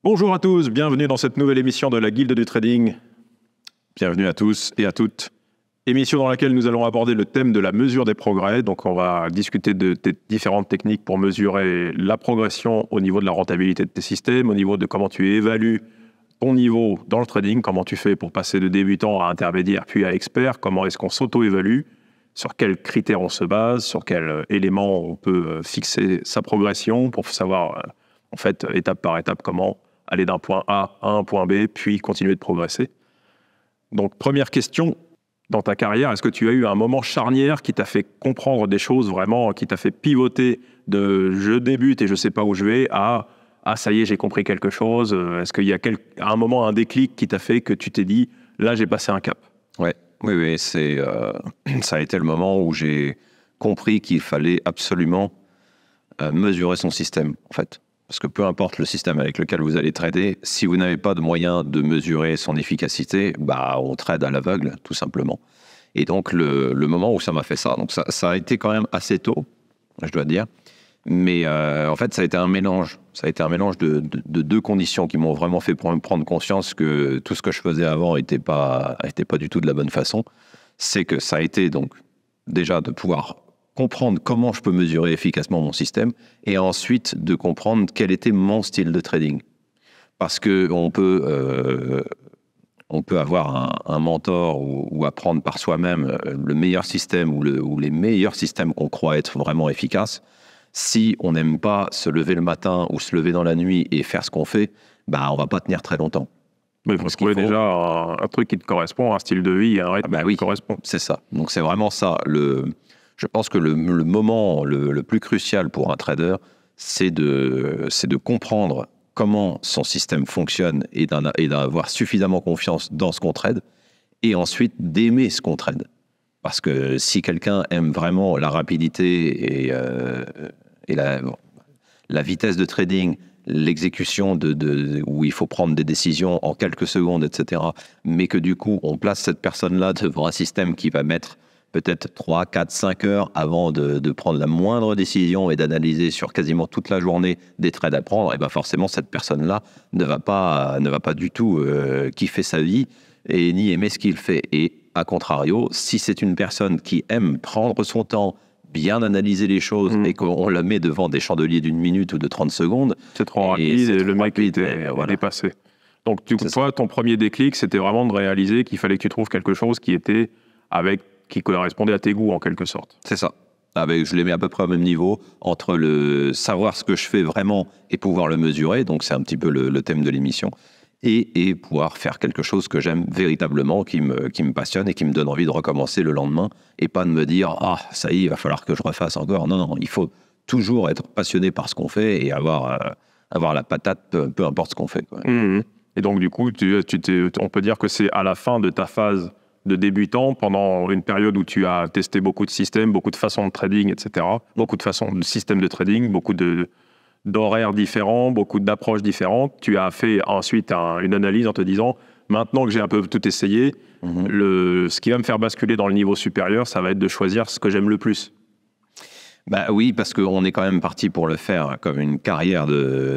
Bonjour à tous, bienvenue dans cette nouvelle émission de la Guilde du Trading. Bienvenue à tous et à toutes. Émission dans laquelle nous allons aborder le thème de la mesure des progrès. Donc on va discuter de tes différentes techniques pour mesurer la progression au niveau de la rentabilité de tes systèmes, au niveau de comment tu évalues ton niveau dans le trading, comment tu fais pour passer de débutant à intermédiaire puis à expert, comment est-ce qu'on s'auto-évalue, sur quels critères on se base, sur quels éléments on peut fixer sa progression pour savoir en fait étape par étape comment aller d'un point A à un point B, puis continuer de progresser. Donc, première question, dans ta carrière, est-ce que tu as eu un moment charnière qui t'a fait comprendre des choses vraiment, qui t'a fait pivoter de « je débute et je ne sais pas où je vais » à « ah, ça y est, j'ai compris quelque chose ». Est-ce qu'il y a un moment, un déclic qui t'a fait que tu t'es dit « là, j'ai passé un cap ». Oui, ça a été le moment où j'ai compris qu'il fallait absolument mesurer son système, en fait. Parce que peu importe le système avec lequel vous allez trader, si vous n'avez pas de moyen de mesurer son efficacité, on trade à l'aveugle, tout simplement. Et donc, le moment où ça m'a fait ça, donc ça a été quand même assez tôt, je dois dire. Mais en fait, ça a été un mélange. Ça a été un mélange de deux conditions qui m'ont vraiment fait prendre conscience que tout ce que je faisais avant n'était pas du tout de la bonne façon. C'est que ça a été donc déjà de pouvoir comprendre comment je peux mesurer efficacement mon système et ensuite de comprendre quel était mon style de trading. Parce qu'on peut avoir un mentor ou apprendre par soi-même le meilleur système ou les meilleurs systèmes qu'on croit être vraiment efficaces. Si on n'aime pas se lever le matin ou se lever dans la nuit et faire ce qu'on fait, on va pas tenir très longtemps. Mais il faut trouver déjà un truc qui te correspond, un style de vie, un rythme qui te correspond. C'est ça. Donc c'est vraiment ça. Je pense que le moment le plus crucial pour un trader, c'est de comprendre comment son système fonctionne et d'avoir suffisamment confiance dans ce qu'on trade et ensuite d'aimer ce qu'on trade. Parce que si quelqu'un aime vraiment la rapidité et la vitesse de trading, l'exécution où il faut prendre des décisions en quelques secondes, etc., mais que du coup, on place cette personne-là devant un système qui va mettre peut-être 3, 4, 5 heures avant de prendre la moindre décision et d'analyser sur quasiment toute la journée des trades à prendre, et forcément, cette personne-là ne va pas du tout kiffer sa vie et ni aimer ce qu'il fait. Et à contrario, si c'est une personne qui aime prendre son temps, bien analyser les choses et qu'on la met devant des chandeliers d'1 minute ou de 30 secondes... C'est trop rapide et le mec est dépassé. Donc toi, ton premier déclic, c'était vraiment de réaliser qu'il fallait que tu trouves quelque chose qui correspondait à tes goûts, en quelque sorte. C'est ça. Je les mets à peu près au même niveau, entre le savoir ce que je fais vraiment et pouvoir le mesurer, donc c'est un petit peu le thème de l'émission, et pouvoir faire quelque chose que j'aime véritablement, qui me passionne et qui me donne envie de recommencer le lendemain, et pas de me dire « Ah, ça y est, il va falloir que je refasse encore ». Non, il faut toujours être passionné par ce qu'on fait et avoir la patate, peu importe ce qu'on fait, quoi. Et donc, du coup, on peut dire que c'est à la fin de ta phase de débutant, pendant une période où tu as testé beaucoup de systèmes, beaucoup de façons de trading, etc., beaucoup de façons de systèmes de trading, beaucoup d'horaires différents, beaucoup d'approches différentes. Tu as fait ensuite une analyse en te disant, maintenant que j'ai un peu tout essayé, ce qui va me faire basculer dans le niveau supérieur, ça va être de choisir ce que j'aime le plus. Oui, parce qu'on est quand même parti pour le faire comme une carrière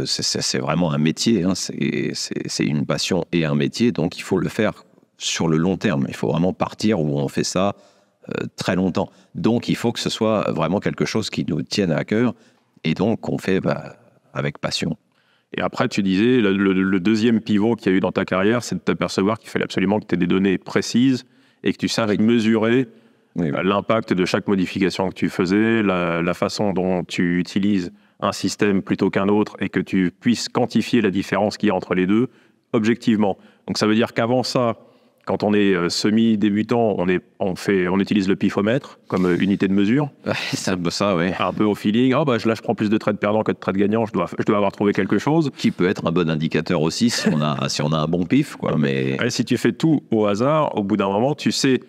c'est vraiment un métier, hein, c'est une passion et un métier, donc il faut le faire sur le long terme. Il faut vraiment partir où on fait ça très longtemps. Donc il faut que ce soit vraiment quelque chose qui nous tienne à cœur et donc qu'on fait avec passion. Et après, tu disais, le deuxième pivot qu'il y a eu dans ta carrière, c'est de t'apercevoir qu'il fallait absolument que tu aies des données précises et que tu saches mesurer l'impact de chaque modification que tu faisais, la façon dont tu utilises un système plutôt qu'un autre et que tu puisses quantifier la différence qu'il y a entre les deux objectivement. Donc ça veut dire qu'avant ça, quand on est semi-débutant, on utilise le pifomètre comme unité de mesure. C'est un peu ça, oui. Un peu au feeling. Là, je prends plus de trades perdants que de trades gagnants. Je dois avoir trouvé quelque chose. Qui peut être un bon indicateur aussi si on a un bon pif, quoi. Mais et si tu fais tout au hasard, au bout d'un moment, tu sais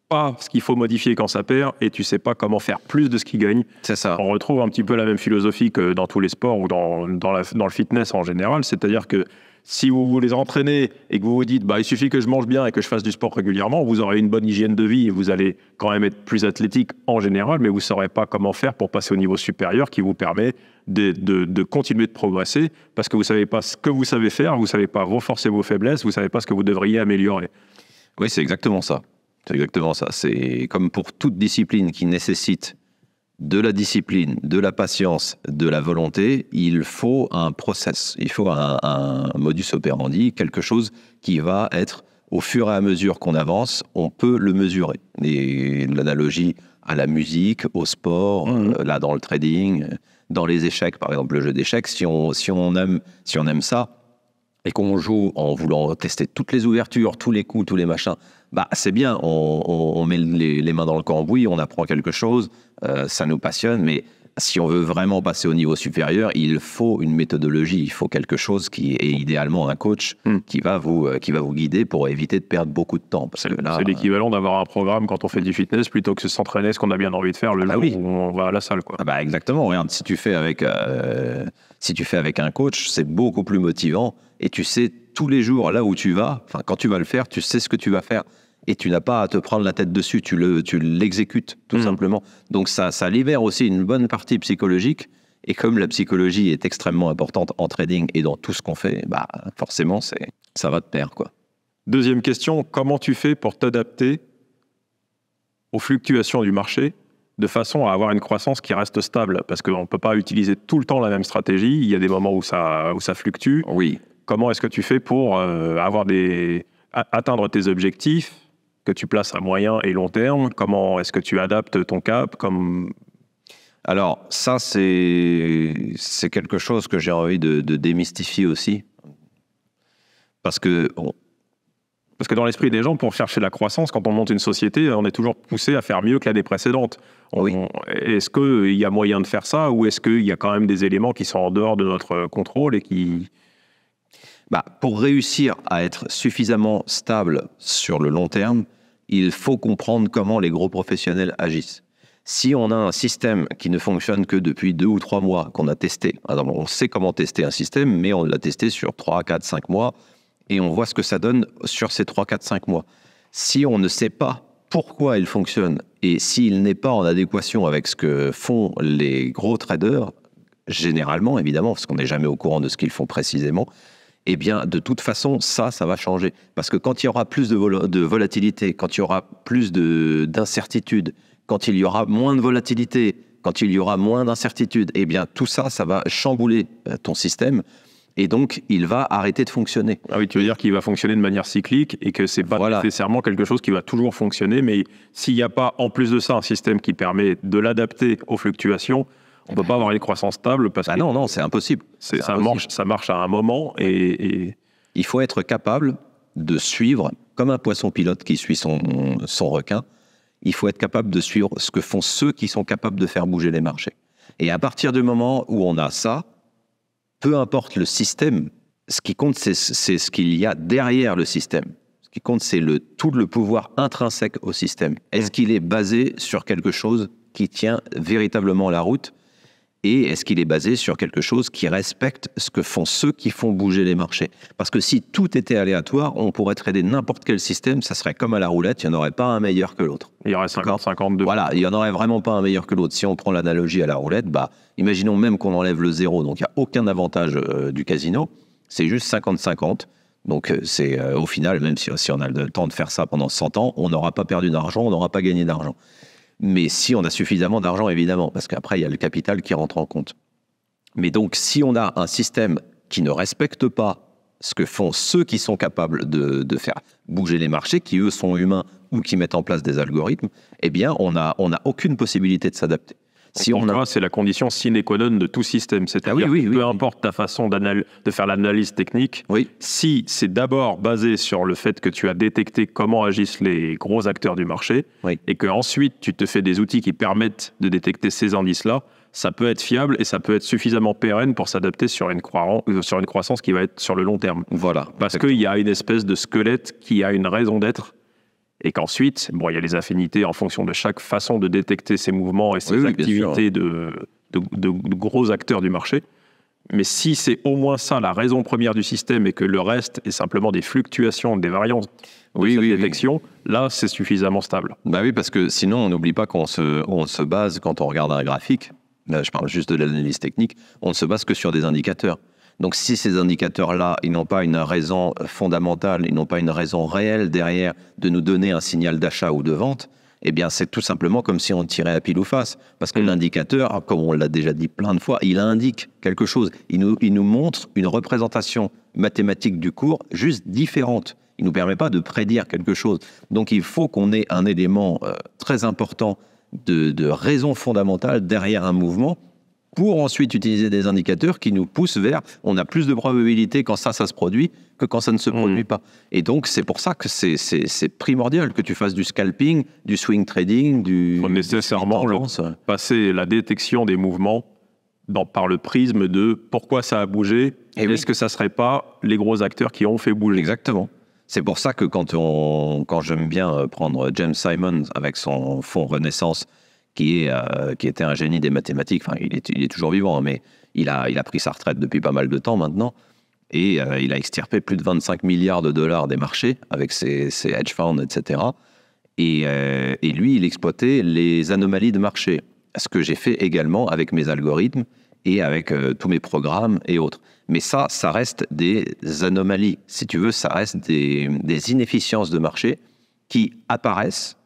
pas ce qu'il faut modifier quand ça perd et tu sais pas comment faire plus de ce qui gagne. C'est ça. On retrouve un petit peu la même philosophie que dans tous les sports ou dans le fitness en général. C'est-à-dire que Si vous les entraînez et que vous vous dites il suffit que je mange bien et que je fasse du sport régulièrement, vous aurez une bonne hygiène de vie et vous allez quand même être plus athlétique en général, mais vous ne saurez pas comment faire pour passer au niveau supérieur qui vous permet de continuer de progresser parce que vous ne savez pas ce que vous savez faire, vous ne savez pas vos forces et vos faiblesses, vous ne savez pas ce que vous devriez améliorer. Oui, c'est exactement ça. C'est exactement ça. C'est comme pour toute discipline qui nécessite de la discipline, de la patience, de la volonté, il faut un process, il faut un modus operandi, quelque chose qui va être, au fur et à mesure qu'on avance, on peut le mesurer. Et l'analogie à la musique, au sport, là dans le trading, dans les échecs, par exemple le jeu d'échecs, si on aime ça, et qu'on joue en voulant tester toutes les ouvertures, tous les coups, tous les machins, c'est bien, on met les mains dans le cambouis, on apprend quelque chose, ça nous passionne, mais si on veut vraiment passer au niveau supérieur, il faut une méthodologie, il faut quelque chose qui est idéalement un coach qui va vous guider pour éviter de perdre beaucoup de temps. Parce que là, c'est l'équivalent d'avoir un programme quand on fait du fitness plutôt que de s'entraîner ce qu'on a bien envie de faire le jour où on va à la salle, quoi. Exactement, regarde, si tu fais avec un coach, c'est beaucoup plus motivant et tu sais tous les jours là où tu vas, quand tu vas le faire, tu sais ce que tu vas faire. Et tu n'as pas à te prendre la tête dessus, tu l'exécutes tout simplement. Donc ça libère aussi une bonne partie psychologique. Et comme la psychologie est extrêmement importante en trading et dans tout ce qu'on fait, forcément, ça va de pair, quoi. Deuxième question, comment tu fais pour t'adapter aux fluctuations du marché de façon à avoir une croissance qui reste stable? Parce qu'on ne peut pas utiliser tout le temps la même stratégie. Il y a des moments où ça fluctue. Oui. Comment est-ce que tu fais pour atteindre tes objectifs que tu places à moyen et long terme? Comment est-ce que tu adaptes ton cap Alors, ça, c'est quelque chose que j'ai envie de démystifier aussi. Parce que dans l'esprit des gens, pour chercher la croissance, quand on monte une société, on est toujours poussé à faire mieux que l'année précédente. Est-ce qu'il y a moyen de faire ça ou est-ce qu'il y a quand même des éléments qui sont en dehors de notre contrôle et qui... Pour réussir à être suffisamment stable sur le long terme, il faut comprendre comment les gros professionnels agissent. Si on a un système qui ne fonctionne que depuis 2 ou 3 mois, qu'on a testé, alors on sait comment tester un système, mais on l'a testé sur 3, 4, 5 mois, et on voit ce que ça donne sur ces 3, 4, 5 mois. Si on ne sait pas pourquoi il fonctionne, et s'il n'est pas en adéquation avec ce que font les gros traders, généralement, évidemment, parce qu'on n'est jamais au courant de ce qu'ils font précisément, eh bien, de toute façon, ça va changer. Parce que quand il y aura plus de volatilité, quand il y aura plus d'incertitude, quand il y aura moins de volatilité, quand il y aura moins d'incertitude, eh bien, tout ça va chambouler ton système. Et donc, il va arrêter de fonctionner. Ah oui, tu veux dire qu'il va fonctionner de manière cyclique et que c'est pas nécessairement quelque chose qui va toujours fonctionner, mais s'il n'y a pas, en plus de ça, un système qui permet de l'adapter aux fluctuations, on ne peut pas avoir une croissance stable parce que... Non, c'est impossible. Ça marche à un moment et... Il faut être capable de suivre, comme un poisson pilote qui suit son requin, il faut être capable de suivre ce que font ceux qui sont capables de faire bouger les marchés. Et à partir du moment où on a ça, peu importe le système, ce qui compte, c'est ce qu'il y a derrière le système. Ce qui compte, c'est tout le pouvoir intrinsèque au système. Est-ce qu'il est basé sur quelque chose qui tient véritablement la route ? Et est-ce qu'il est basé sur quelque chose qui respecte ce que font ceux qui font bouger les marchés? Parce que si tout était aléatoire, on pourrait trader n'importe quel système, ça serait comme à la roulette, il n'y en aurait pas un meilleur que l'autre. Il y aurait 50-50 de... Voilà, il n'y en aurait vraiment pas un meilleur que l'autre. Si on prend l'analogie à la roulette, imaginons même qu'on enlève le 0, donc il n'y a aucun avantage du casino, c'est juste 50-50. Donc c'est au final, même si on a le temps de faire ça pendant 100 ans, on n'aura pas perdu d'argent, on n'aura pas gagné d'argent. Mais si on a suffisamment d'argent, évidemment, parce qu'après, il y a le capital qui rentre en compte. Mais donc, si on a un système qui ne respecte pas ce que font ceux qui sont capables de faire bouger les marchés, qui eux sont humains ou qui mettent en place des algorithmes, eh bien, on n'a aucune possibilité de s'adapter. C'est la condition sine qua non de tout système. C'est-à-dire peu importe ta façon de faire l'analyse technique, si c'est d'abord basé sur le fait que tu as détecté comment agissent les gros acteurs du marché et qu'ensuite tu te fais des outils qui permettent de détecter ces indices-là, ça peut être fiable et ça peut être suffisamment pérenne pour s'adapter sur une croissance qui va être sur le long terme. Voilà. Parce qu'il y a une espèce de squelette qui a une raison d'être. Et qu'ensuite, il y a les affinités en fonction de chaque façon de détecter ces mouvements et ces activités de gros acteurs du marché. Mais si c'est au moins ça la raison première du système et que le reste est simplement des fluctuations, des variances de cette détection, là, c'est suffisamment stable. Bah oui, parce que sinon, on n'oublie pas qu'on se base, quand on regarde un graphique, là, je parle juste de l'analyse technique, on ne se base que sur des indicateurs. Donc si ces indicateurs-là, ils n'ont pas une raison fondamentale, ils n'ont pas une raison réelle derrière de nous donner un signal d'achat ou de vente, eh bien c'est tout simplement comme si on tirait à pile ou face. Parce que l'indicateur, comme on l'a déjà dit plein de fois, il indique quelque chose. Il nous montre une représentation mathématique du cours juste différente. Il ne nous permet pas de prédire quelque chose. Donc il faut qu'on ait un élément très important de raison fondamentale derrière un mouvement pour ensuite utiliser des indicateurs qui nous poussent vers, on a plus de probabilité quand ça se produit que quand ça ne se produit pas. Et donc, c'est pour ça que c'est primordial que tu fasses du scalping, du swing trading, Il faut nécessairement passer la détection des mouvements par le prisme de pourquoi ça a bougé, et est-ce que ça ne serait pas les gros acteurs qui ont fait bouger. Exactement. C'est pour ça que quand j'aime bien prendre James Simons avec son fonds Renaissance, qui était un génie des mathématiques, enfin il est toujours vivant, mais il a pris sa retraite depuis pas mal de temps maintenant, et il a extirpé plus de 25 milliards de dollars des marchés avec ses hedge funds, etc. Et lui, il exploitait les anomalies de marché, ce que j'ai fait également avec mes algorithmes et avec tous mes programmes et autres. Mais ça reste des anomalies. Si tu veux, ça reste des inefficiences de marché qui apparaissent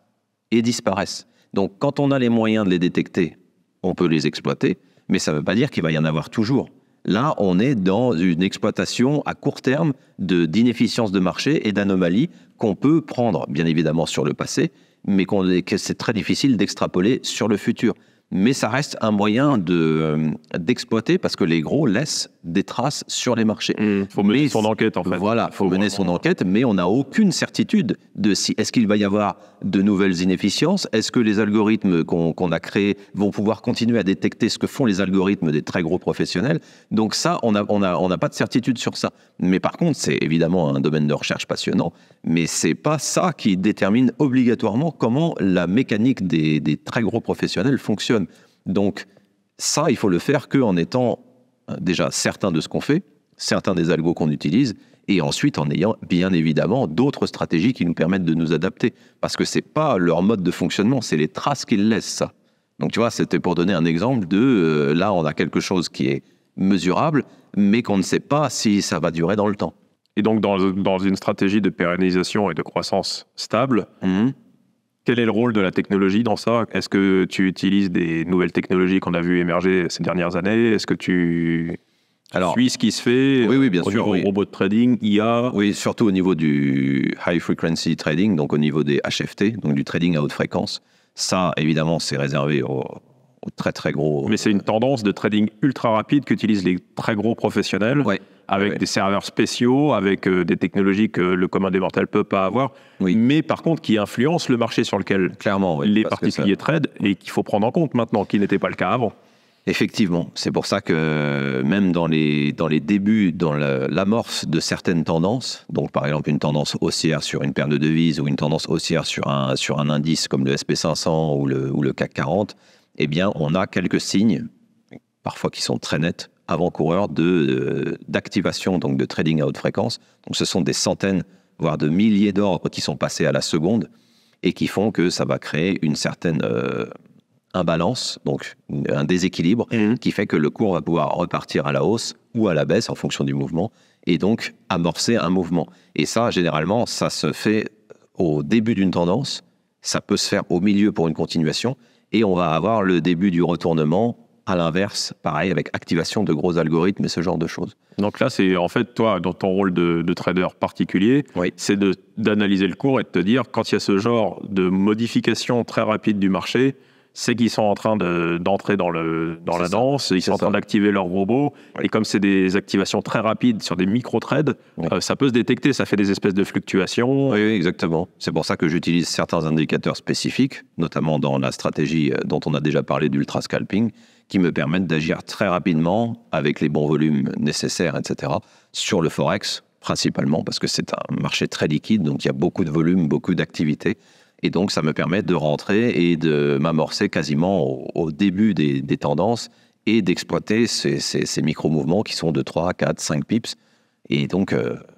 et disparaissent. Donc, quand on a les moyens de les détecter, on peut les exploiter, mais ça ne veut pas dire qu'il va y en avoir toujours. Là, on est dans une exploitation à court terme d'inefficience de marché et d'anomalies qu'on peut prendre, bien évidemment, sur le passé, mais que c'est très difficile d'extrapoler sur le futur. Mais ça reste un moyen d'exploiter parce que les gros laissent des traces sur les marchés. Il faut mener son enquête, en fait. Voilà, il faut mener son enquête, mais on n'a aucune certitude de est-ce qu'il va y avoir de nouvelles inefficiences, est-ce que les algorithmes qu'on a créés vont pouvoir continuer à détecter ce que font les algorithmes des très gros professionnels. Donc ça, on n'a pas de certitude sur ça. Mais par contre, c'est évidemment un domaine de recherche passionnant, mais c'est pas ça qui détermine obligatoirement comment la mécanique des très gros professionnels fonctionne. Donc ça, il faut le faire qu'en étant déjà certain de ce qu'on fait, certain des algos qu'on utilise, et ensuite en ayant bien évidemment d'autres stratégies qui nous permettent de nous adapter. Parce que c'est pas leur mode de fonctionnement, c'est les traces qu'ils laissent, ça. Donc tu vois, c'était pour donner un exemple de là, on a quelque chose qui est mesurable, mais qu'on ne sait pas si ça va durer dans le temps. Et donc, dans une stratégie de pérennisation et de croissance stable, quel est le rôle de la technologie dans ça? Est-ce que tu utilises des nouvelles technologies qu'on a vues émerger ces dernières années? Est-ce que tu suis ce qui se fait? Oui, bien sûr. Robot de trading, IA? Oui, surtout au niveau du high frequency trading, donc au niveau des HFT, donc du trading à haute fréquence. Ça, évidemment, c'est réservé aux très très gros. Mais c'est une tendance de trading ultra rapide qu'utilisent les très gros professionnels, avec des serveurs spéciaux, avec des technologies que le commun des mortels ne peut pas avoir, mais par contre qui influencent le marché sur lequel les particuliers tradent et qu'il faut prendre en compte maintenant, qui n'était pas le cas avant. Effectivement, c'est pour ça que même dans les débuts, dans l'amorce de certaines tendances, donc par exemple une tendance haussière sur une paire de devises ou une tendance haussière sur un indice comme le SP500 ou le CAC 40, eh bien on a quelques signes, parfois qui sont très nets, avant-coureurs d'activation, donc de trading à haute fréquence. Donc ce sont des centaines, voire de milliers d'ordres qui sont passés à la seconde et qui font que ça va créer une certaine imbalance, donc un déséquilibre qui fait que le cours va pouvoir repartir à la hausse ou à la baisse en fonction du mouvement et donc amorcer un mouvement. Et ça, généralement, ça se fait au début d'une tendance, ça peut se faire au milieu pour une continuation et on va avoir le début du retournement à l'inverse, pareil, avec activation de gros algorithmes et ce genre de choses. Donc là, c'est en fait, toi, dans ton rôle de trader particulier, c'est d'analyser le cours et de te dire, quand il y a ce genre de modification très rapide du marché, c'est qu'ils sont en train d'entrer dans la danse, ils sont en train d'activer leurs robots, et comme c'est des activations très rapides sur des micro-trades, ça peut se détecter, ça fait des espèces de fluctuations. Oui, exactement. C'est pour ça que j'utilise certains indicateurs spécifiques, notamment dans la stratégie dont on a déjà parlé d'ultra scalping, qui me permettent d'agir très rapidement avec les bons volumes nécessaires, etc., sur le Forex, principalement, parce que c'est un marché très liquide, donc il y a beaucoup de volume, beaucoup d'activité. Et donc, ça me permet de rentrer et de m'amorcer quasiment au début des tendances et d'exploiter ces micro-mouvements qui sont de 3, 4, 5 pips. Et donc,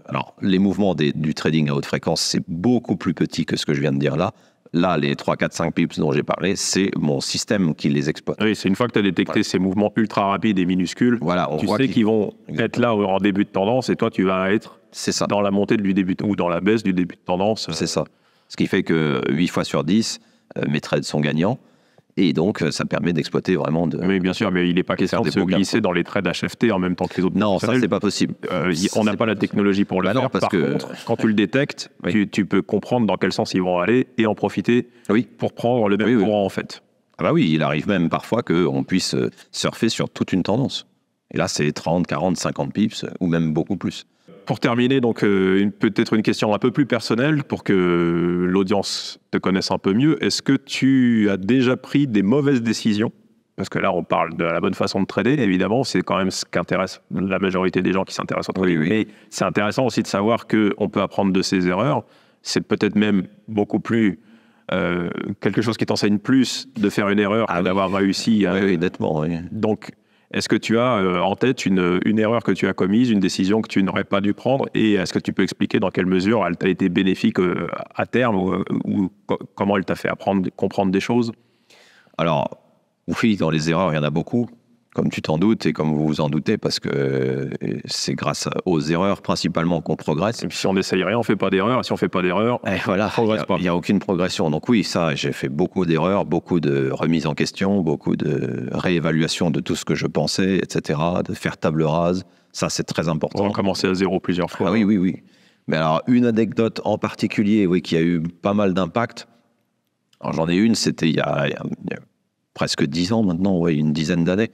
alors, les mouvements du trading à haute fréquence, c'est beaucoup plus petit que ce que je viens de dire là. Là, les 3, 4, 5 pips dont j'ai parlé, c'est mon système qui les exploite. Oui, c'est une fois que tu as détecté ces mouvements ultra rapides et minuscules, tu sais qu'ils vont être là en début de tendance et toi, tu vas être dans la montée du début ou dans la baisse du début de tendance. C'est ça. Ce qui fait que 8 fois sur 10, mes trades sont gagnants. Et donc, ça permet d'exploiter vraiment de... Oui, bien sûr, mais il n'est pas question de se glisser dans les trades HFT en même temps que les autres. Non, ça, c'est pas possible. On n'a pas la technologie pour le faire. Par contre, quand tu le détectes, tu peux comprendre dans quel sens ils vont aller et en profiter pour prendre le même courant, en fait. Ah bah oui, il arrive même parfois qu'on puisse surfer sur toute une tendance. Et là, c'est 30, 40, 50 pips, ou même beaucoup plus. Pour terminer, donc peut-être une question un peu plus personnelle pour que l'audience te connaisse un peu mieux. Est-ce que tu as déjà pris des mauvaises décisions? Parce que là, on parle de la bonne façon de trader, évidemment, c'est quand même ce qui intéresse la majorité des gens qui s'intéressent au trading. Mais c'est intéressant aussi de savoir qu'on peut apprendre de ses erreurs. C'est peut-être même beaucoup plus quelque chose qui t'enseigne plus de faire une erreur que d'avoir réussi. Oui, nettement, oui. Donc, est-ce que tu as en tête une erreur que tu as commise, une décision que tu n'aurais pas dû prendre, et est-ce que tu peux expliquer dans quelle mesure elle t'a été bénéfique à terme ou comment elle t'a fait comprendre des choses? Alors, oui, dans les erreurs, il y en a beaucoup, comme tu t'en doutes et comme vous vous en doutez, parce que c'est grâce aux erreurs principalement qu'on progresse. Et puis si on n'essaye rien, on ne fait pas d'erreurs. Si on ne fait pas d'erreurs, voilà, il n'y a aucune progression. Donc oui, ça, j'ai fait beaucoup d'erreurs, beaucoup de remises en question, beaucoup de réévaluation de tout ce que je pensais, etc., de faire table rase. Ça, c'est très important. On a commencé à zéro plusieurs fois. Ah oui. Mais alors, une anecdote en particulier, qui a eu pas mal d'impact. Alors, j'en ai une, c'était il y a presque 10 ans maintenant, une dizaine d'années.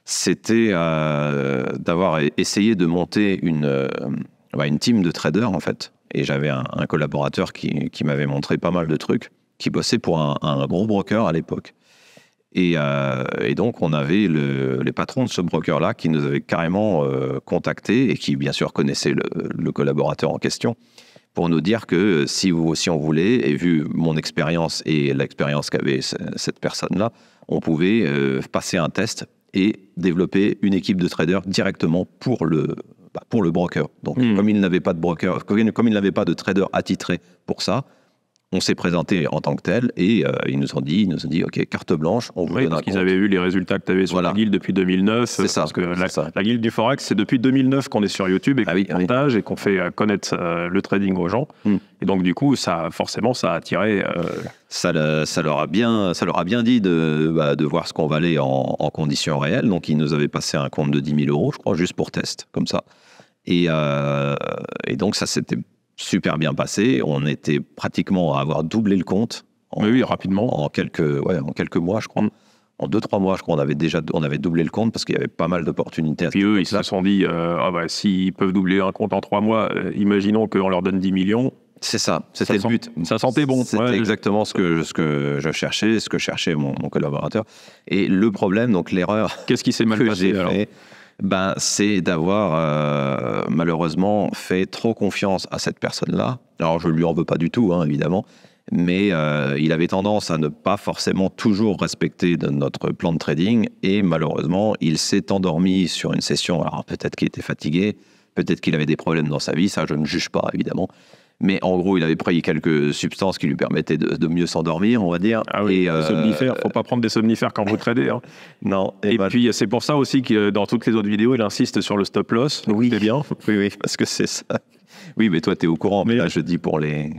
C'était d'avoir essayé de monter une team de traders, en fait. Et j'avais un collaborateur qui m'avait montré pas mal de trucs, qui bossait pour un gros broker à l'époque. Et donc, on avait les patrons de ce broker-là qui nous avaient carrément contactés et qui, bien sûr, connaissaient le collaborateur en question pour nous dire que si on voulait, et vu mon expérience et l'expérience qu'avait cette personne-là, on pouvait passer un test et développer une équipe de traders directement pour le broker. Donc, comme il n'avait pas de broker, comme il n'avait pas de trader attitré pour ça, on s'est présenté en tant que tel et ils nous ont dit, OK, carte blanche, on vous donne un compte. Parce qu'ils avaient vu les résultats que tu avais sur la guilde depuis 2009. C'est ça. Parce que la guilde du Forex, c'est depuis 2009 qu'on est sur YouTube et qu'on partage et qu'on fait connaître le trading aux gens. Et donc, du coup, ça a attiré... Ça leur a bien dit de voir ce qu'on valait en conditions réelles. Donc, ils nous avaient passé un compte de 10 000 €, je crois, juste pour test, comme ça. Et donc, ça s'était super bien passé. On était pratiquement à avoir doublé le compte. Rapidement. En quelques mois, je crois. En 2-3 mois, je crois, on avait doublé le compte parce qu'il y avait pas mal d'opportunités. Puis eux, ils se sont dit, s'ils peuvent doubler un compte en 3 mois, imaginons qu'on leur donne 10 millions. C'est ça, c'était le but. Ça sentait bon. C'était exactement ce que je cherchais, ce que cherchait mon collaborateur. Et le problème, donc l'erreur... Qu'est-ce qui s'est mal passé alors ? C'est d'avoir malheureusement fait trop confiance à cette personne-là. Alors, je ne lui en veux pas du tout, évidemment, mais il avait tendance à ne pas forcément toujours respecter notre plan de trading et malheureusement, il s'est endormi sur une session. Alors, peut-être qu'il était fatigué, peut-être qu'il avait des problèmes dans sa vie, ça, je ne juge pas, évidemment. Mais en gros, il avait pris quelques substances qui lui permettaient de mieux s'endormir, on va dire. Ah oui, les somnifères, faut pas prendre des somnifères quand vous tradez. Non. Et puis, c'est pour ça aussi que dans toutes les autres vidéos, il insiste sur le stop loss. Oui, c'est bien. Oui, parce que c'est ça. Oui, mais toi, tu es au courant. Mais là, je dis pour les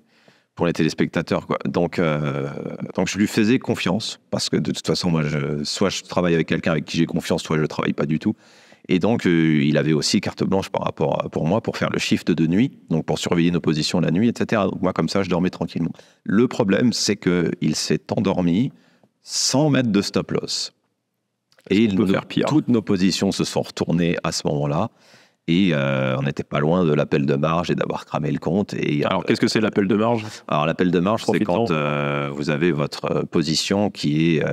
téléspectateurs, quoi. Donc, je lui faisais confiance, parce que de toute façon, moi, soit je travaille avec quelqu'un avec qui j'ai confiance, soit je ne travaille pas du tout. Et donc, il avait aussi carte blanche par rapport pour moi pour faire le shift de nuit, donc pour surveiller nos positions la nuit, etc. Donc moi, comme ça, je dormais tranquillement. Le problème, c'est qu'il s'est endormi sans mettre de stop loss. Et toutes nos positions se sont retournées à ce moment-là. Et on n'était pas loin de l'appel de marge et d'avoir cramé le compte. Alors, qu'est-ce que c'est l'appel de marge ? Alors, l'appel de marge, c'est quand vous avez votre position qui est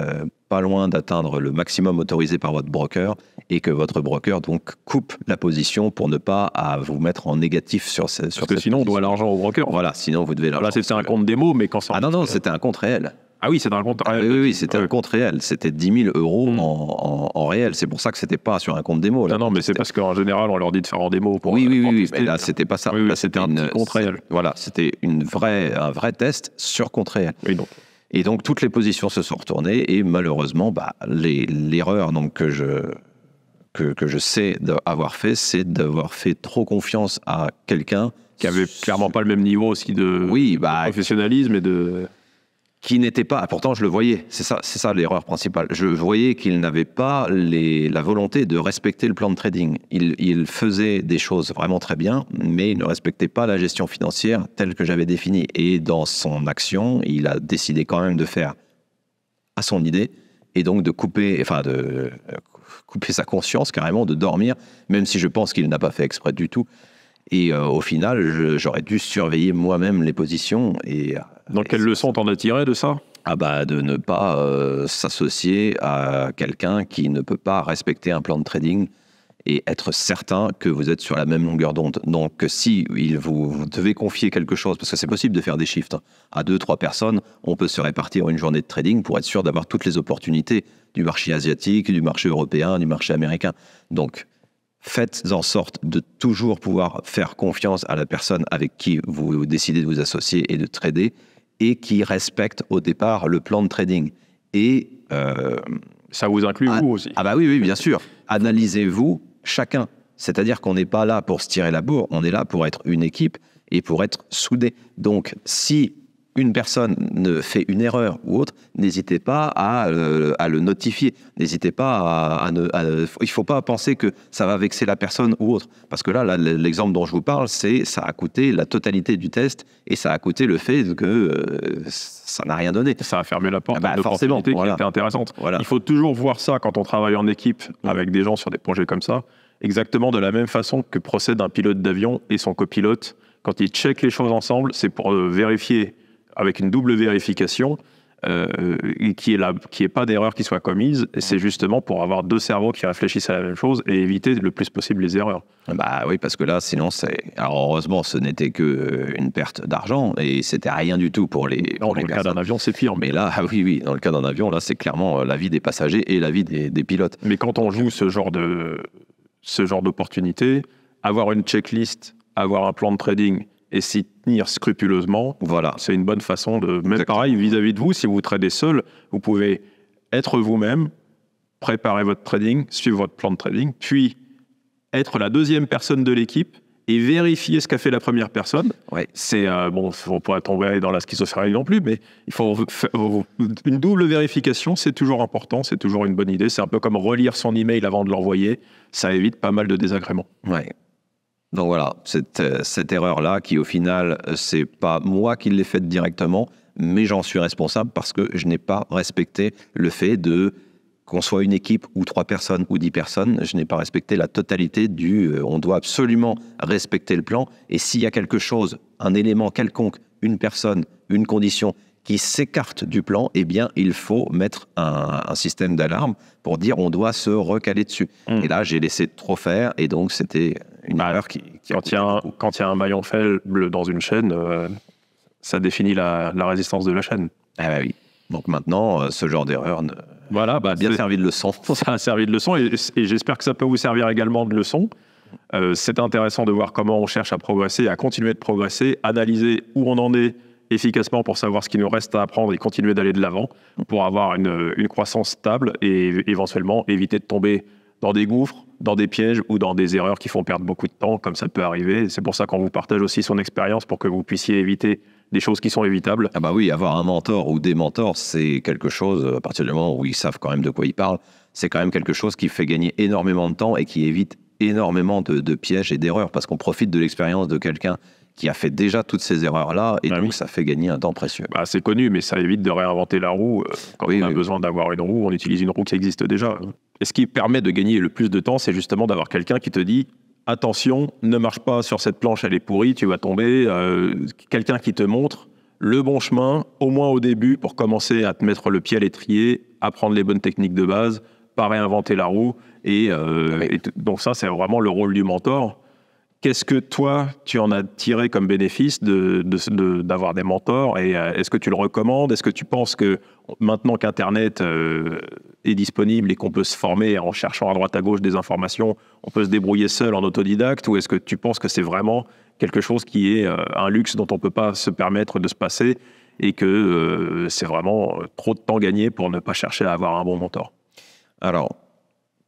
pas loin d'atteindre le maximum autorisé par votre broker et que votre broker donc coupe la position pour ne pas vous mettre en négatif sur cette Parce que sinon, on doit l'argent au broker. Voilà, sinon vous devez l'argent. Là, c'était un compte démo, mais quand ça... Ah non, c'était un compte réel. Ah oui, c'est dans un compte réel. Oui, c'était un compte réel. C'était 10 000 euros en réel. C'est pour ça que c'était pas sur un compte démo. Là. Non, mais c'est parce qu'en général, on leur dit de faire en démo pour. Oui, tester. Mais là, c'était pas ça. Oui, là, c'était un petit compte réel. Voilà, c'était un vrai test sur compte réel. Oui, donc. Et donc, toutes les positions se sont retournées et malheureusement, l'erreur donc, que je sais avoir fait, c'est d'avoir fait trop confiance à quelqu'un qui avait clairement pas le même niveau aussi de professionnalisme et de... Qui n'était pas... Pourtant, je le voyais. C'est ça l'erreur principale. Je voyais qu'il n'avait pas la volonté de respecter le plan de trading. Il faisait des choses vraiment très bien, mais il ne respectait pas la gestion financière telle que j'avais définie. Et dans son action, il a décidé quand même de faire à son idée et donc de couper sa conscience carrément, de dormir, même si je pense qu'il n'a pas fait exprès du tout. Et au final, j'aurais dû surveiller moi-même les positions. Donc, quelle leçon t'en as tiré de ça ? De ne pas s'associer à quelqu'un qui ne peut pas respecter un plan de trading et être certain que vous êtes sur la même longueur d'onde. Donc, si vous devez confier quelque chose, parce que c'est possible de faire des shifts, à 2-3 personnes, on peut se répartir une journée de trading pour être sûr d'avoir toutes les opportunités du marché asiatique, du marché européen, du marché américain. Donc, faites en sorte de toujours pouvoir faire confiance à la personne avec qui vous décidez de vous associer et de trader et qui respecte au départ le plan de trading. Et ça vous inclut vous aussi ? Oui, bien sûr. Analysez-vous chacun. C'est-à-dire qu'on n'est pas là pour se tirer la bourre, on est là pour être une équipe et pour être soudés. Donc, si une personne ne fait une erreur ou autre, n'hésitez pas à le notifier. N'hésitez pas il ne faut pas penser que ça va vexer la personne ou autre. Parce que là l'exemple dont je vous parle, ça a coûté la totalité du test et ça a coûté le fait que ça n'a rien donné. Ça a fermé la porte à une forcément, opportunité qui était intéressante. Voilà. Il faut toujours voir ça quand on travaille en équipe avec des gens sur des projets comme ça, exactement de la même façon que procède un pilote d'avion et son copilote. Quand ils checkent les choses ensemble, c'est pour vérifier avec une double vérification, qu'il n'y ait pas d'erreur qui soit commise. Et c'est justement pour avoir deux cerveaux qui réfléchissent à la même chose et éviter le plus possible les erreurs. Oui, parce que là, sinon, Alors, heureusement, ce n'était qu'une perte d'argent et c'était rien du tout pour les dans le cas d'un avion, c'est pire. Mais là, oui, dans le cas d'un avion, là, c'est clairement la vie des passagers et la vie des pilotes. Mais quand on joue ce genre d'opportunité, avoir une checklist, avoir un plan de trading et s'y tenir scrupuleusement, voilà. C'est une bonne façon de... Même pareil, vis-à-vis de vous, si vous tradez seul, vous pouvez être vous-même, préparer votre trading, suivre votre plan de trading, puis être la deuxième personne de l'équipe et vérifier ce qu'a fait la première personne. Ouais. C'est, on pourrait tomber dans la schizophrénie non plus, mais il faut une double vérification, c'est toujours important, c'est toujours une bonne idée. C'est un peu comme relire son email avant de l'envoyer, ça évite pas mal de désagréments. Ouais. Donc voilà, cette erreur-là qui au final, c'est pas moi qui l'ai faite directement, mais j'en suis responsable parce que je n'ai pas respecté le fait qu'on soit une équipe ou 3 personnes ou 10 personnes, je n'ai pas respecté la totalité on doit absolument respecter le plan et s'il y a quelque chose, un élément quelconque, une personne, une condition qui s'écarte du plan, eh bien, il faut mettre un système d'alarme pour dire on doit se recaler dessus. Et là, j'ai laissé trop faire et donc c'était une erreur qui quand il y a un maillon faible dans une chaîne, ça définit la résistance de la chaîne. Oui. Donc maintenant, ce genre d'erreur a bien servi de leçon. Ça a servi de leçon et j'espère que ça peut vous servir également de leçon. C'est intéressant de voir comment on cherche à progresser, à continuer de progresser, analyser où on en est efficacement pour savoir ce qu'il nous reste à apprendre et continuer d'aller de l'avant pour avoir une croissance stable et éventuellement éviter de tomber dans des gouffres, dans des pièges ou dans des erreurs qui font perdre beaucoup de temps, comme ça peut arriver. C'est pour ça qu'on vous partage aussi son expérience pour que vous puissiez éviter des choses qui sont évitables. Oui, avoir un mentor ou des mentors, c'est quelque chose, à partir du moment où ils savent quand même de quoi ils parlent, c'est quand même quelque chose qui fait gagner énormément de temps et qui évite énormément de pièges et d'erreurs parce qu'on profite de l'expérience de quelqu'un qui a fait déjà toutes ces erreurs-là, et donc ça fait gagner un temps précieux. C'est connu, mais ça évite de réinventer la roue. Quand on a besoin d'avoir une roue, on utilise une roue qui existe déjà. Et ce qui permet de gagner le plus de temps, c'est justement d'avoir quelqu'un qui te dit « Attention, ne marche pas sur cette planche, elle est pourrie, tu vas tomber. » Quelqu'un qui te montre le bon chemin, au moins au début, pour commencer à te mettre le pied à l'étrier, apprendre les bonnes techniques de base, pas réinventer la roue. Donc ça, c'est vraiment le rôle du mentor. Qu'est-ce que toi, tu en as tiré comme bénéfice d'avoir des mentors et est-ce que tu le recommandes? Est-ce que tu penses que maintenant qu'Internet est disponible et qu'on peut se former en cherchant à droite à gauche des informations, on peut se débrouiller seul en autodidacte ou est-ce que tu penses que c'est vraiment quelque chose qui est un luxe dont on ne peut pas se permettre de se passer et que c'est vraiment trop de temps gagné pour ne pas chercher à avoir un bon mentor? Alors,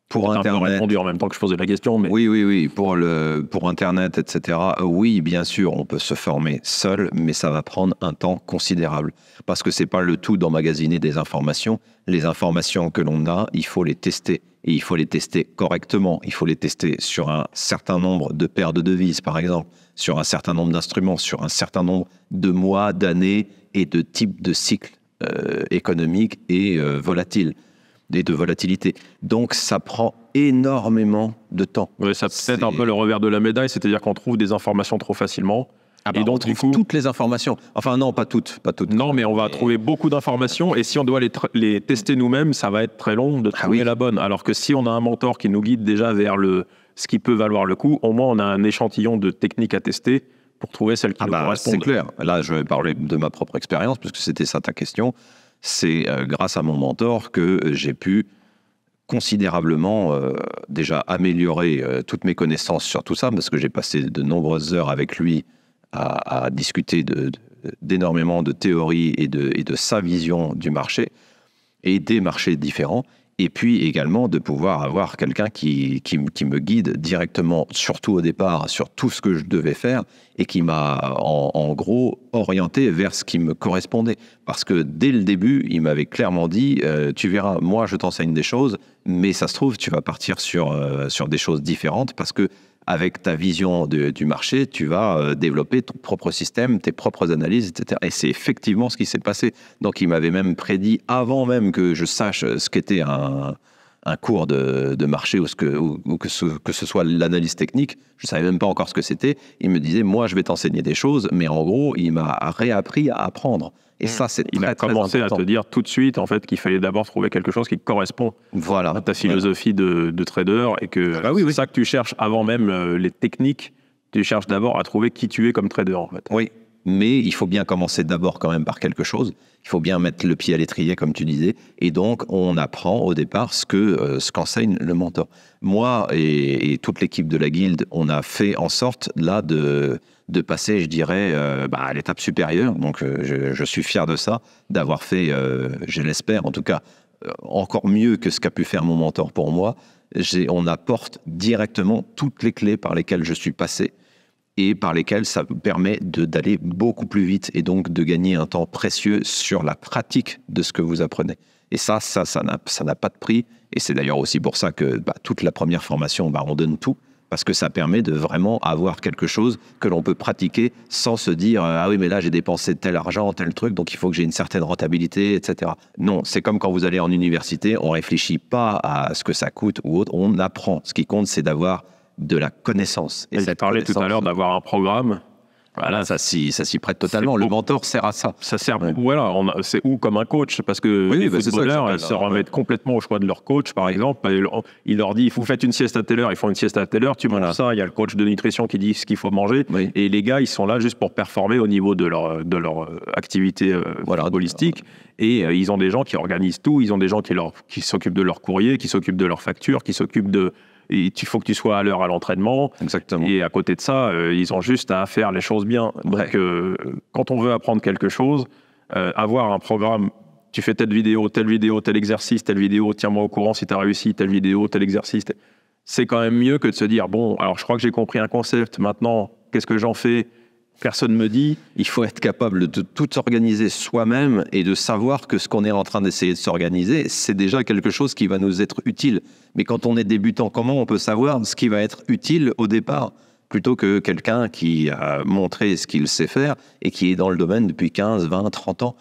pour Internet, répondu en même temps que je posais la question, mais oui. Pour Internet, etc. Oui, bien sûr, on peut se former seul, mais ça va prendre un temps considérable parce que c'est pas le tout d'emmagasiner des informations. Les informations que l'on a, il faut les tester et il faut les tester correctement. Il faut les tester sur un certain nombre de paires de devises, par exemple, sur un certain nombre d'instruments, sur un certain nombre de mois, d'années et de types de cycles économiques et volatiles. Et de volatilité. Donc, ça prend énormément de temps. Ouais, ça peut-être un peu le revers de la médaille, c'est-à-dire qu'on trouve des informations trop facilement. Et donc, on trouve toutes les informations. Enfin, non, pas toutes. Non, mais on va trouver beaucoup d'informations et si on doit les tester nous-mêmes, ça va être très long de trouver la bonne. Alors que si on a un mentor qui nous guide déjà vers ce qui peut valoir le coup, au moins on a un échantillon de techniques à tester pour trouver celle qui nous correspond. C'est clair. Là, je vais parler de ma propre expérience, puisque c'était ça ta question. C'est grâce à mon mentor que j'ai pu considérablement déjà améliorer toutes mes connaissances sur tout ça, parce que j'ai passé de nombreuses heures avec lui à discuter d'énormément de théories et de sa vision du marché et des marchés différents. Et puis également de pouvoir avoir quelqu'un qui me guide directement, surtout au départ, sur tout ce que je devais faire et qui m'a en gros orienté vers ce qui me correspondait. Parce que dès le début, il m'avait clairement dit tu verras, moi je t'enseigne des choses, mais ça se trouve, tu vas partir sur des choses différentes parce que avec ta vision du marché, tu vas développer ton propre système, tes propres analyses, etc. Et c'est effectivement ce qui s'est passé. Donc, il m'avait même prédit, avant même que je sache ce qu'était un cours de marché ou que ce soit l'analyse technique, je ne savais même pas encore ce que c'était. Il me disait, moi, je vais t'enseigner des choses, mais en gros, il m'a réappris à apprendre. Et ça, c'est très, très important. Il a commencé à te dire tout de suite, en fait, qu'il fallait d'abord trouver quelque chose qui correspond à ta philosophie de trader et que c'est ça que tu cherches avant même les techniques. Tu cherches d'abord à trouver qui tu es comme trader, en fait. Oui, mais il faut bien commencer d'abord quand même par quelque chose. Il faut bien mettre le pied à l'étrier, comme tu disais. Et donc, on apprend au départ ce qu'enseigne le mentor. Moi et toute l'équipe de la guilde, on a fait en sorte, là, de passer, je dirais, à l'étape supérieure. Donc, je suis fier de ça, d'avoir fait, je l'espère, en tout cas, encore mieux que ce qu'a pu faire mon mentor pour moi. On apporte directement toutes les clés par lesquelles je suis passé et par lesquelles ça me permet d'aller beaucoup plus vite et donc de gagner un temps précieux sur la pratique de ce que vous apprenez. Et ça n'a pas de prix. Et c'est d'ailleurs aussi pour ça que toute la première formation, on donne tout. Parce que ça permet de vraiment avoir quelque chose que l'on peut pratiquer sans se dire « Ah oui, mais là, j'ai dépensé tel argent, tel truc, donc il faut que j'ai une certaine rentabilité, etc. » Non, c'est comme quand vous allez en université, on ne réfléchit pas à ce que ça coûte ou autre, on apprend. Ce qui compte, c'est d'avoir de la connaissance. Et tu parlais tout à l'heure d'avoir un programme. Voilà, ça s'y prête totalement. Le mentor sert à ça. Ça sert, voilà, c'est comme un coach, parce que les footballeurs se remettent complètement au choix de leur coach, par exemple. Il leur dit, vous faites une sieste à telle heure, ils font une sieste à telle heure, tu manges ça, il y a le coach de nutrition qui dit ce qu'il faut manger, et les gars, ils sont là juste pour performer au niveau de leur activité footballistique, et ils ont des gens qui organisent tout, ils ont des gens qui s'occupent de leur courrier, qui s'occupent de leurs factures, qui s'occupent de... Il faut que tu sois à l'heure à l'entraînement. Exactement. Et à côté de ça, ils ont juste à faire les choses bien. Donc, quand on veut apprendre quelque chose, avoir un programme, tu fais telle vidéo, tel exercice, telle vidéo, tiens-moi au courant si tu as réussi, telle vidéo, tel exercice. C'est quand même mieux que de se dire, bon, alors je crois que j'ai compris un concept, maintenant, qu'est-ce que j'en fais ? Personne ne me dit. Il faut être capable de tout organiser soi-même et de savoir que ce qu'on est en train d'essayer de s'organiser, c'est déjà quelque chose qui va nous être utile. Mais quand on est débutant, comment on peut savoir ce qui va être utile au départ, plutôt que quelqu'un qui a montré ce qu'il sait faire et qui est dans le domaine depuis 15, 20, 30 ans.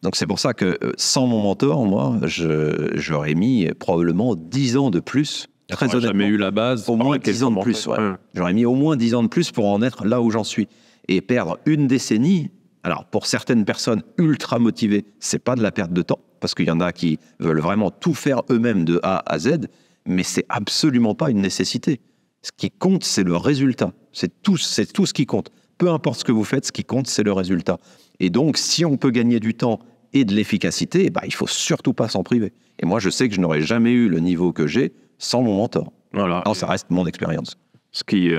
Donc c'est pour ça que sans mon mentor, moi, j'aurais mis probablement 10 ans de plus. Très honnêtement. Jamais eu la base. Au moins 10 ans de plus, ouais. J'aurais mis au moins 10 ans de plus pour en être là où j'en suis. Et perdre une décennie, alors pour certaines personnes ultra motivées, c'est pas de la perte de temps, parce qu'il y en a qui veulent vraiment tout faire eux-mêmes de A à Z, mais c'est absolument pas une nécessité. Ce qui compte, c'est le résultat. C'est tout ce qui compte. Peu importe ce que vous faites, ce qui compte, c'est le résultat. Et donc, si on peut gagner du temps et de l'efficacité, il ne faut surtout pas s'en priver. Et moi, je sais que je n'aurais jamais eu le niveau que j'ai sans mon mentor. Voilà. Alors, ça reste mon expérience. Ce qui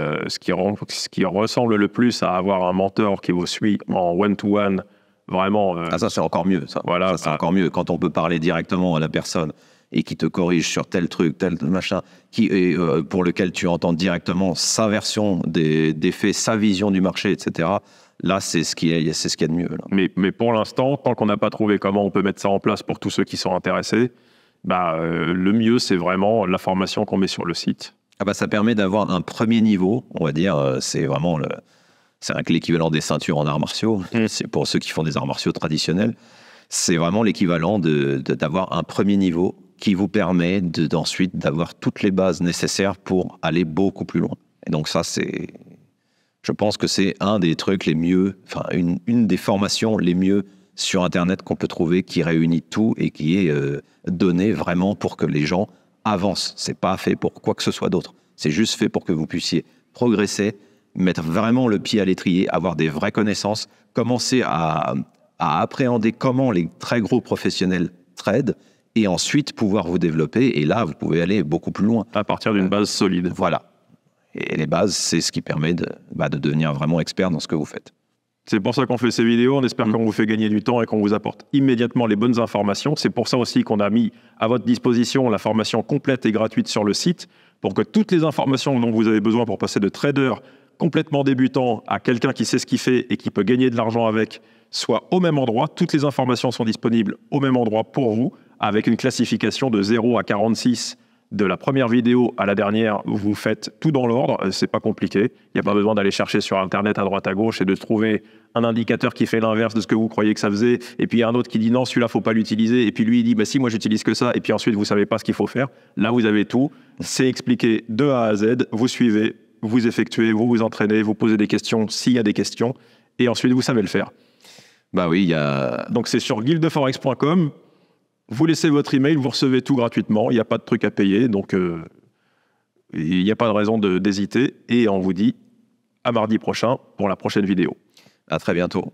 ressemble le plus à avoir un mentor qui vous suit en one-to-one, vraiment. Ça, c'est encore mieux. Voilà, ça, c'est encore mieux quand on peut parler directement à la personne et qui te corrige sur tel truc, tel machin, pour lequel tu entends directement sa version des faits, sa vision du marché, etc. Là, c'est ce qu'il y a de mieux. Là. Mais pour l'instant, tant qu'on n'a pas trouvé comment on peut mettre ça en place pour tous ceux qui sont intéressés, le mieux, c'est vraiment la formation qu'on met sur le site. Ça permet d'avoir un premier niveau, on va dire, c'est vraiment l'équivalent des ceintures en arts martiaux. C'est pour ceux qui font des arts martiaux traditionnels. C'est vraiment l'équivalent d'avoir un premier niveau qui vous permet ensuite d'avoir toutes les bases nécessaires pour aller beaucoup plus loin. Et donc ça, je pense que c'est un des trucs les mieux, une des formations les mieux sur Internet qu'on peut trouver, qui réunit tout et qui est donnée vraiment pour que les gens avancent. C'est pas fait pour quoi que ce soit d'autre. C'est juste fait pour que vous puissiez progresser, mettre vraiment le pied à l'étrier, avoir des vraies connaissances, commencer à appréhender comment les très gros professionnels tradent, et ensuite pouvoir vous développer. Et là, vous pouvez aller beaucoup plus loin. À partir d'une base solide. Voilà. Et les bases, c'est ce qui permet de devenir vraiment expert dans ce que vous faites. C'est pour ça qu'on fait ces vidéos. On espère qu'on vous fait gagner du temps et qu'on vous apporte immédiatement les bonnes informations. C'est pour ça aussi qu'on a mis à votre disposition la formation complète et gratuite sur le site, pour que toutes les informations dont vous avez besoin pour passer de trader complètement débutant à quelqu'un qui sait ce qu'il fait et qui peut gagner de l'argent avec soient au même endroit. Toutes les informations sont disponibles au même endroit pour vous, avec une classification de 0 à 46 de la première vidéo à la dernière. Vous faites tout dans l'ordre, c'est pas compliqué. Il n'y a pas besoin d'aller chercher sur Internet à droite à gauche et de trouver un indicateur qui fait l'inverse de ce que vous croyez que ça faisait, et puis un autre qui dit non, celui-là, faut pas l'utiliser, et puis lui, il dit si, moi, j'utilise que ça, et puis ensuite, vous savez pas ce qu'il faut faire. Là, vous avez tout. C'est expliqué de A à Z. Vous suivez, vous effectuez, vous vous entraînez, vous posez des questions s'il y a des questions, et ensuite, vous savez le faire. Oui, il y a... Donc, c'est sur guildeforex.com. Vous laissez votre email, vous recevez tout gratuitement. Il n'y a pas de truc à payer, donc il n'y a pas de raison d'hésiter. Et on vous dit à mardi prochain pour la prochaine vidéo. À très bientôt.